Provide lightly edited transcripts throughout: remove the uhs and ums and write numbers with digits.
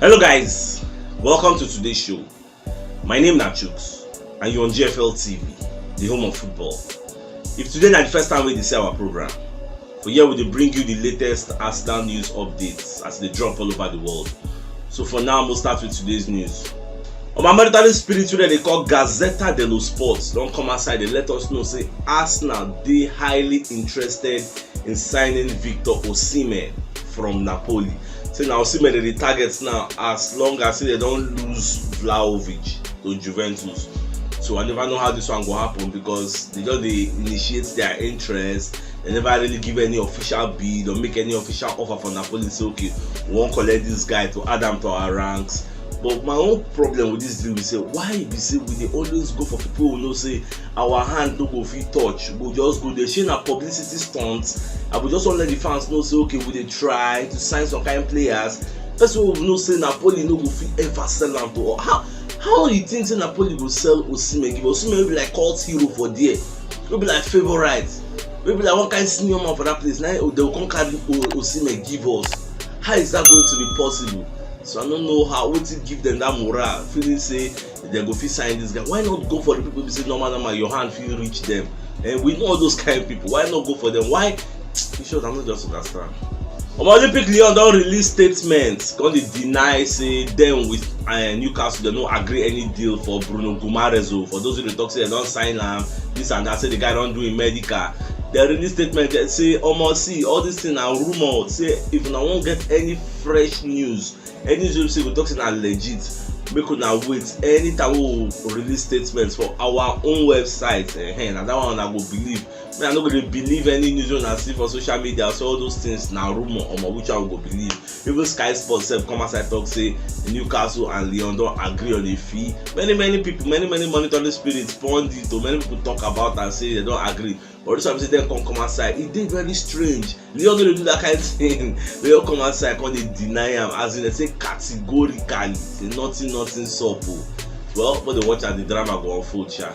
Hello guys, welcome to today's show. My name is Chooks and you're on GFL TV, the home of football. If today is the first time we see our program, for here we will bring you the latest Arsenal news updates as they drop all over the world. So for now, we'll start with today's news. On my military spirit today, they call Gazzetta dello Sport. Don't come outside, they let us know, say Arsenal, they highly interested in signing Victor Osimhen from Napoli. Say now Osimhen the targets now as long as they don't lose Vlahovic to Juventus. So I never know how this one will happen because they initiate their interest. They never really give any official bid or make any official offer for Napoli. Say okay, we won't collect this guy to add them to our ranks. But my own problem with this deal is say why we say we always go for people who know say our hand no go fit touch. We just go there, share a publicity stunt. I will just want to let the fans know say okay, we dey try to sign some kind of players. First of all, we know say Napoli no go fit ever sell them to us. How you think say Napoli go sell Osimhen? Give Osimhen will be like cult hero for there. Will be like favorite. Will be like one kind of senior man for that place. Now they will come carry Osimhen give us. How is that going to be possible? So I don't know how would it give them that morale, feeling say they go fit sign this guy. Why not go for the people who say normal your hand feel reach them? And we know all those kind of people. Why not go for them? Why? You sure I'm not just understand. Olympic Lyon don't release statements. Gonna deny say them with Newcastle they don't agree any deal for Bruno Guimaraes. For those who talk say they don't sign him, this and that, say the guy don't do in medical. They release statement that say almost see all this thing are rumor. Say if I won't get any fresh news. Any news say we talk say na legit, make una wait. Anytime we will release statements for our own website, and that one I go believe. I no go dey believe any news when I see for social media. So all those things na rumor which I go believe. Even Sky Sports sef come outside talk say Newcastle and Lyon don't agree on the fee. Many people, many monitoring spirits, pundits, many people talk about and say they don't agree. But this time say them come outside. It did very strange. Lyon don't do that kind of thing. They all come outside and they deny him as in they say categorically. Say nothing supple. Well, but they watch as the drama go unfold, sha.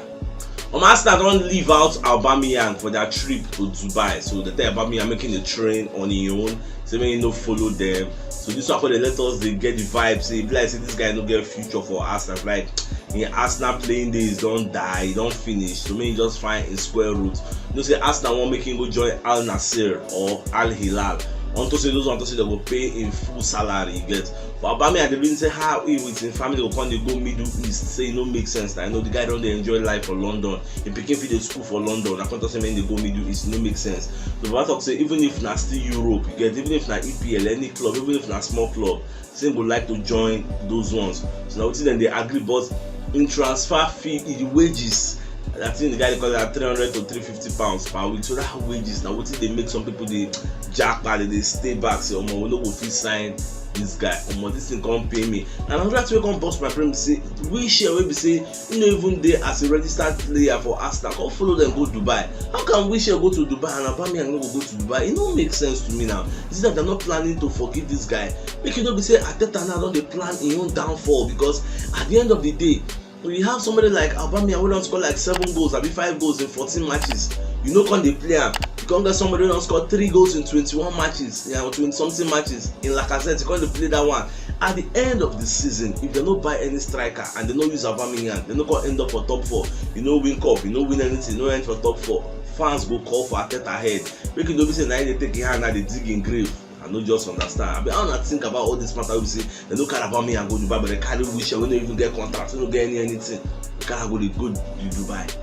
Arsenal don't leave out Aubameyang for their trip to Dubai. So they tell Aubameyang making the train on his own. So when he no follow them. So this one for they let us they get the vibe. Say like say this guy no get a future for Arsenal. Like in Arsenal playing days don't die, he don't finish. So maybe just find a square root. You know say Arsenal won't make him go join Al Nassr or Al Hilal. Unto say those want to say they will pay in full salary, you get. But Aubameyang they been say how he with his family will come they go Middle East. Say it no make sense. I know the guy don't they enjoy life for London. He picking for the school for London. I can't say when they go Middle East, no make sense. So what talk say even if na still Europe, you get, even if na EPL, any club, even if na small club, say would like to join those ones. So now then they agree, but in transfer fee, in the wages. I think the guy they call it 300 to 350 pounds per week. So that wages now what they make some people they jack back, they stay back, say, we no go fit sign this guy. This thing can't pay me. And another thing we can bust my friend say we share we be say you know even there as a registered player for Arsenal, come follow them go Dubai. How can we share go to Dubai and Aubameyang no go to Dubai? It don't make sense to me now. Is that they're not planning to forgive this guy? Make you not be say Arteta now don't they plan his own downfall because at the end of the day. When you have somebody like Aubameyang who don't score like 7 goals, maybe 5 goals in 14 matches, you know can they play him. You can't get somebody who don't score 3 goals in 21 matches, 20 something matches in Lacazette, you can't play that one. At the end of the season, if they don't buy any striker and they don't use Aubameyang, they're not gonna end up for top 4. You know win cup, you know win anything, you know end for top 4. Fans go call for Arteta head. Make you don't be saying now they take a hand and they dig in grave. I don't just understand. I don't think about all this matter. We say they don't care about me and go to Dubai, but they carry wish we don't even get contracts, we don't get anything. We can't go to Dubai.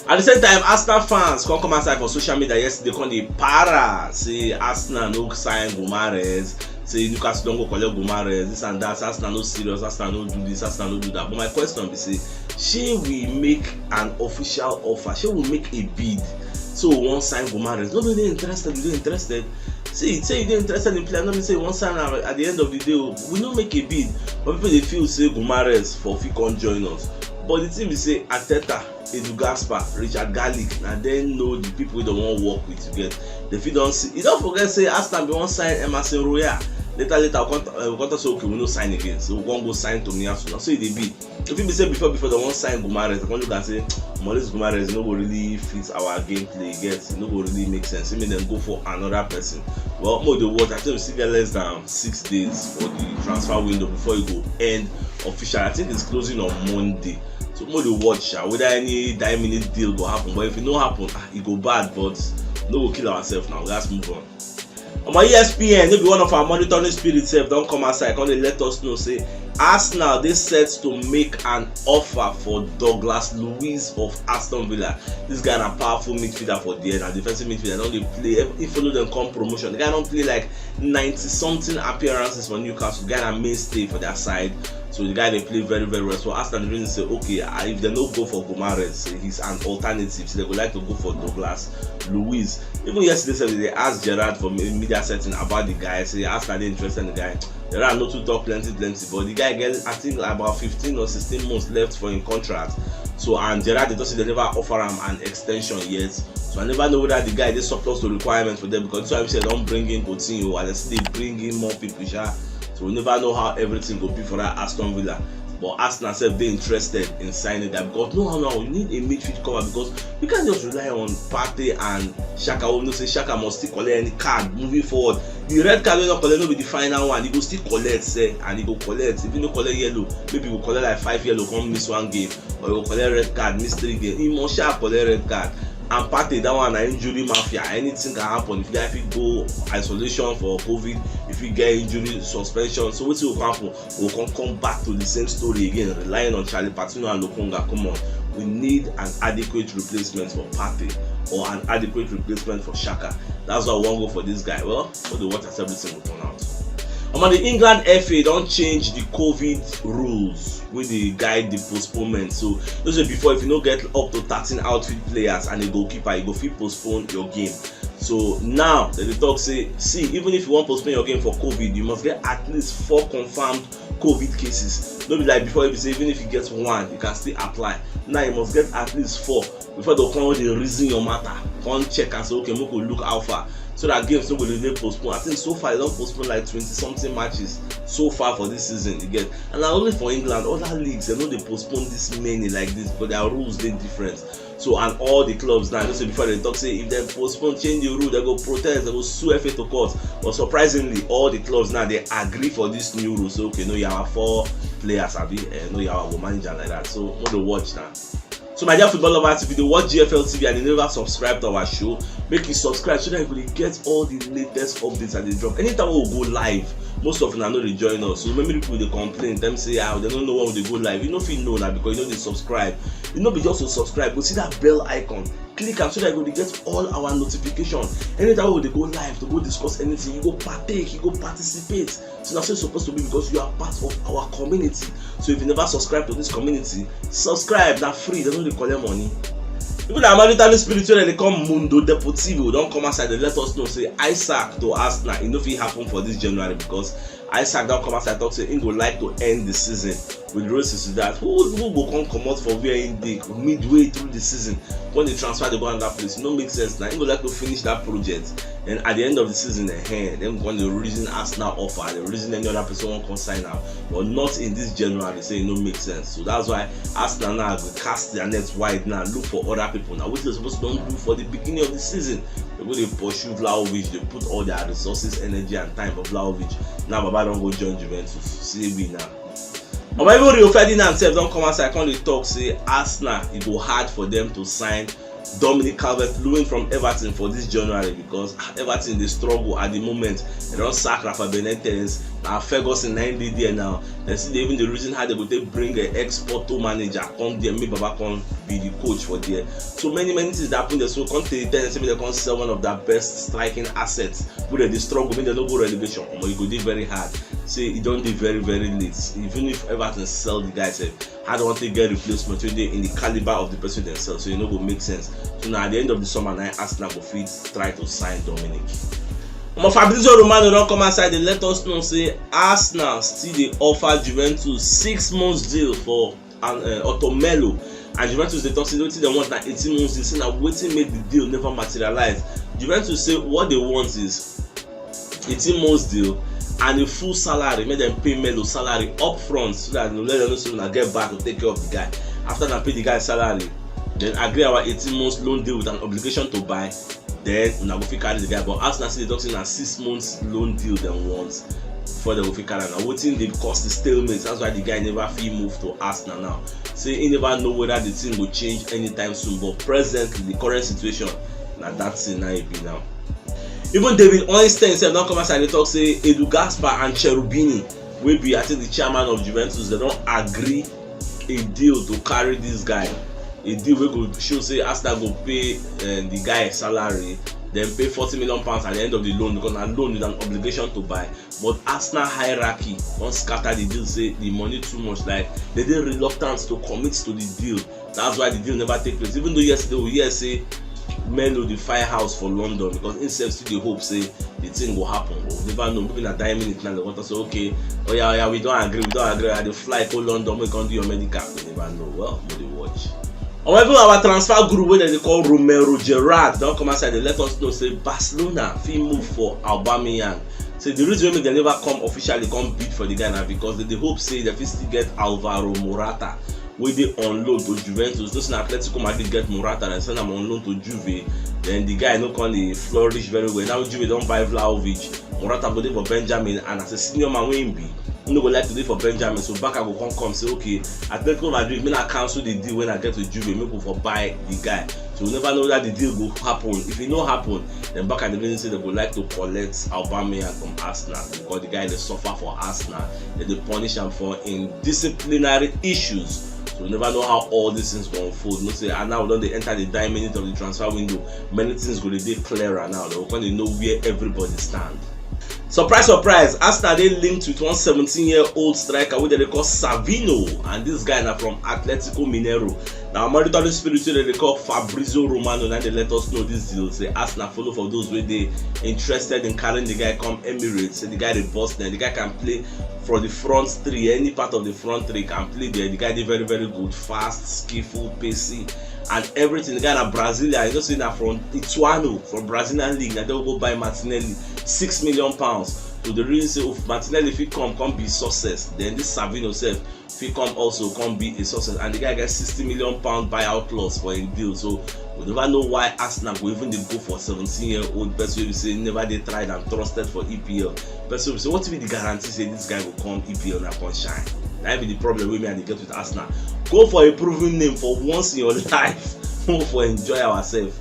At the same time, Arsenal fans come outside for social media yesterday. They call the para say Arsenal no sign Guimaraes, say Newcastle don't go collect Guimaraes, this and that. Arsenal no serious, Arsenal no do this, Arsenal no do that. But my question is say, shall we make an official offer? Shall we make a bid? So we won't sign Guimaraes. Nobody interested. You interested? See, say you interested in playing. Let me say one sign at the end of the day, we don't make a bid. But people they feel say Guimaraes for if he can't join us. But the thing we say Arteta, Edu Gaspar, Richard Garlick, and then know the people we don't want to work with. You get the if you don't see. You don't forget say Aston be one sign Emerson Royal. Later we can't say okay we no sign again. So we won't go sign to me after. So it dey be. If you be say before they won't sign Guimaraes, they can look and say Maurice Guimaraes no go really fit our gameplay. Get no go really make sense. It mean them go for another person. Well, more the watch. I think we still get less than 6 days for the transfer window before it go end official. I think it's closing on Monday. So more the watch whether any 9-minute deal go happen. But if it no happen, it go bad. But no go kill ourselves now. Let's move on. On my ESPN, maybe one of our monitoring spirits don't come outside. Can they let us know? Say Arsenal they set to make an offer for Douglas Luiz of Aston Villa. This guy a powerful midfielder for the end, a defensive midfielder. Don't they play? If follow them come promotion, the guy don't play like 90-something appearances for Newcastle. The guy a mainstay for their side. So the guy they play very very well. So Arsenal really say okay, if they don't go for Gomares, he's an alternative. So they would like to go for Douglas Luiz. Even yesterday they asked Gerrard for media setting about the guy. Say Arsenal they interested in the guy. Gerrard not to talk plenty, but the guy get I think about 15 or 16 months left for his contract. So and Gerrard they don't say they never offer him an extension yet. So I never know whether the guy they surplus the requirement for them because that's why we say don't bring in Coutinho and they bring in more people. So we never know how everything will be for that Aston Villa. But Arsenal said they're interested in signing that because no, you need a midfield cover because you can't just rely on Partey and Xhaka. We know say Xhaka must still collect any card moving forward. The red card will not collect, no be the final one. He go still collect, say, and he go collect. If he no collect yellow, maybe he will collect like 5 yellow, come miss 1 game, or he will collect red card, miss 3 games. He must collect red card. And Partey, that one an injury mafia. Anything can happen. If you guys go isolation for COVID, if you get injury suspension, so what will happen? We'll come back to the same story again, relying on Charlie Patino and Lokonga. Come on, we need an adequate replacement for Partey or an adequate replacement for Xhaka. That's why we won't go for this guy. Well, for the watch as everything will turn out. The England FA don't change the COVID rules with the guide the postponement. So those are before if you don't get up to 13 outfield players and a goalkeeper, you go fit postpone your game. So now the talk say, see, even if you want to postpone your game for COVID, you must get at least 4 confirmed COVID cases. Don't be like before, if you say even if you get 1, you can still apply. Now you must get at least 4 before they come they reason your matter. Come check and say, okay, we could look how far. So that games no go dey postpone. I think so far they don't postpone like 20-something matches so far for this season. You get, and not only for England, other leagues they know they postpone this many like this, but their rules they different. So and all the clubs now, just before they talk say if they postpone, change the rule, they go protest, they go sue FA to court. But surprisingly, all the clubs now they agree for this new rule. So okay, no, you have 4 players, no, you have a manager like that. So what to watch now. So my dear football lovers, if you do watch GFL TV and you never subscribe to our show, make you subscribe so that you will get all the latest updates that they drop. Anytime we will go live, most of them are not they join us. So many people they complain, them say they don't know when they go live. You know if you know now because you know they subscribe. You know be just to subscribe, but see that bell icon. Click and so that you will get all our notifications. Anytime we go live to go discuss anything, you go partake, you go participate. So that's what it's supposed to be because you are part of our community. So if you never subscribe to this community, subscribe, they're free, they don't collect money. Even the American spiritual they come Mundo Deportivo, don't come outside, they let us know, say Isaac to Arsenal, it no fit happen for this January because Isaac don't come outside talk say he go like to end the season with races to that. Who go come out for where in the midway through the season when they transfer they go another place? It no make sense now. He go like to finish that project and at the end of the season them when the reason Arsenal offer, the reason any other person won't come sign out, but not in this January. Say it no make sense. So that's why Arsenal now will cast their nets wide now, look for other people now, which they're supposed to don't do for the beginning of the season. They go they pursue Vlahovic, they put all their resources, energy and time for Vlahovic. Now Baba don't go join Juventus. See me now. But even Rio Ferdinand self don't come outside, come they talk say Arsenal it go hard for them to sign Dominic Calvert-Lewin from Everton for this January because Everton they struggle at the moment. They don't sack Rafa Benitez. Now Ferguson 9 day there now. They see even the reason how they go take bring an ex-Porto manager come there, maybe Baba can be the coach for there. So many things that happen there. So come to the ten and say they can sell one of their best striking assets. But they struggle, maybe they don't go relegation. But it go do very hard. Say it don't do very late. Even if Everton sell the guys, I don't want to get replacement in the caliber of the person themselves. So you know go make sense. So now at the end of the summer night, Arsenal go fit try to sign Dominic. Fabrizio Romano don't come outside. They let us know say Arsenal still they offer Juventus 6 months deal for Otomelo, and Juventus they talk say they want that 18 months deal. Say now waiting make the deal never materialize. Juventus say what they want is 18 months deal and a full salary, make them pay Melo salary up front so that let them know so they get back to take care of the guy. After they pay the guy salary, then agree our 18 months loan deal with an obligation to buy. then una go fit carry the guy. But Arsenal say they talk say na 6 months loan deal dem want before they go fit carry am. Na wetin dey cause the stalemate. That's why the guy never fit move to Arsenal now. Say he never know whether the thing go change anytime soon. But presently, the current situation na that thing na e be now. Even David Ornstein sef don come outside dey talk say Edu Gaspar and Cherubini, wey be I think the chairman of Juventus, they don agree a deal to carry this guy. A deal wey go show say Arsenal go pay the guy salary, then pay £40 million at the end of the loan, because na loan with an obligation to buy. But Arsenal hierarchy don scatter the deal, say the money too much, like they dey reluctant to commit to the deal. That's why the deal never take place. Even though yesterday we hear say Melo the firehouse for London, because himself still dey hope say the thing go happen. But we never know. Maybe na 9 minutes now they want to say okay, oh yeah, we don't agree. I dey fly go London, we can do your medical. We never know. Well, we dey watch. However, our transfer group wey they call Romero Gerrard don come outside, they let us know say Barcelona fit move for Aubameyang. So the reason why they never come officially come bid for the guy now, because they hope say they fit still get Alvaro Morata, wey dey on loan to Juventus. Those na Atletico Madrid get Morata and send am on loan to Juve. Then the guy no come dey flourish very well. Now Juve don buy Vlahovic, Morata go dey for Benjamin, and as a senior man wey him be, he no go like to dey for Benjamin. So Barca go come say okay, Atletico Madrid make I cancel the deal when I get to Juve, make we for buy the guy. So we never know that the deal go happen. If it no happen, then Barca dey really say they go like to collect Aubameyang from Arsenal, because the guy dey suffer for Arsenal. They dey punish am for indisciplinary issues. So we never know how all these things will unfold. No say, and now we don't enter the 9 minutes of the transfer window. Many things will be clearer now. They will kind of know where everybody stand. Surprise, surprise! Arsenal dey linked with one 17-year-old striker wey they call Savino, and this guy na from Atletico Mineiro. Now, monitoring spirit they call Fabrizio Romano, and they let us know this deal. Say Arsenal follow for those wey they interested in carrying the guy come Emirates. Say the guy dey boss them. The guy can play for the front three, any part of the front three can play there. The guy dey very very good, fast, skillful, pacey, and everything. The guy na Brazilian. You know say that from Ituano, from Brazilian league. That they will go buy Martinelli £6 million. So the reason say if Martinelli fit come be success, then this Savino self fit come also come be a success, and the guy gets £60 million buyout clause for him deal. So we never know why Arsenal go even dey go for 17-year-old person wey say never dey tried and trusted for EPL. Person wey say what be the guarantee say this guy go come EPL and come shine? That be the problem wey me and dey get with Arsenal. Go for a proven name for once in your life. Go for enjoy ourselves.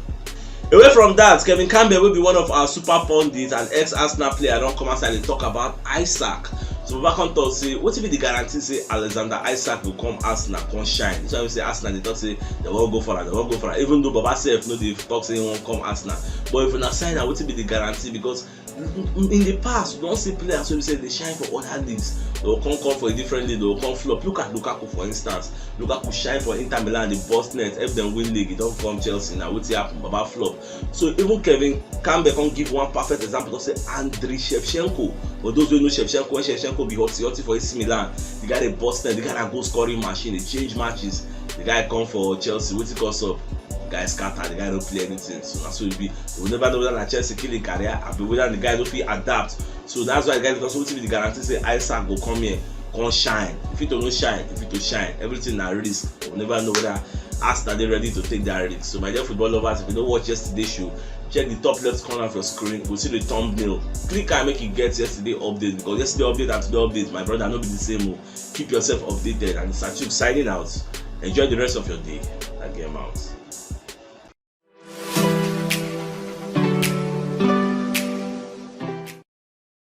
Away from that, Kevin Campbell will be one of our super pundits and ex-Arsenal player don come outside and talk about Isaac. So back on talk say, what be the guarantee say Alexander Isaac will come Arsenal, come shine? That's why we say Arsenal, they talk say they won't go for it, Even though Baba self no dey talk say he won't come Arsenal. But if you not sign, what be the guarantee? Because in the past, we don't see players who say they shine for other leagues. They will come for a different league, they will come flop. Look at Lukaku for instance. Lukaku shine for Inter Milan, the boss net. If they win league, he don't come Chelsea now. What's happen? Baba flop. So even Kevin Campbell can give one perfect example. To say Andriy Shevchenko. For those who know Shevchenko, when Shevchenko be hot for AC Milan, the guy the boss net, the guy that goal scoring machine, they change matches. The guy come for Chelsea. What's it cost up? Guy scatter, the guy don't play anything. So that's what it be. We never know whether Chelsea killing career, I be whether the guy don't feel adapt. So that's why the guy because the guarantee say Isaac go come here, come shine. If it don't shine, if it to shine, everything na risk. We never know whether Arsenal they ready to take that risk. So my dear football lovers, if you don't watch yesterday's show, check the top left corner of your screen. You'll see the thumbnail. Click and make you get yesterday update, because yesterday update and today update, my brother, not be the same. Keep yourself updated, and it's Achuk signing out. Enjoy the rest of your day. I get out.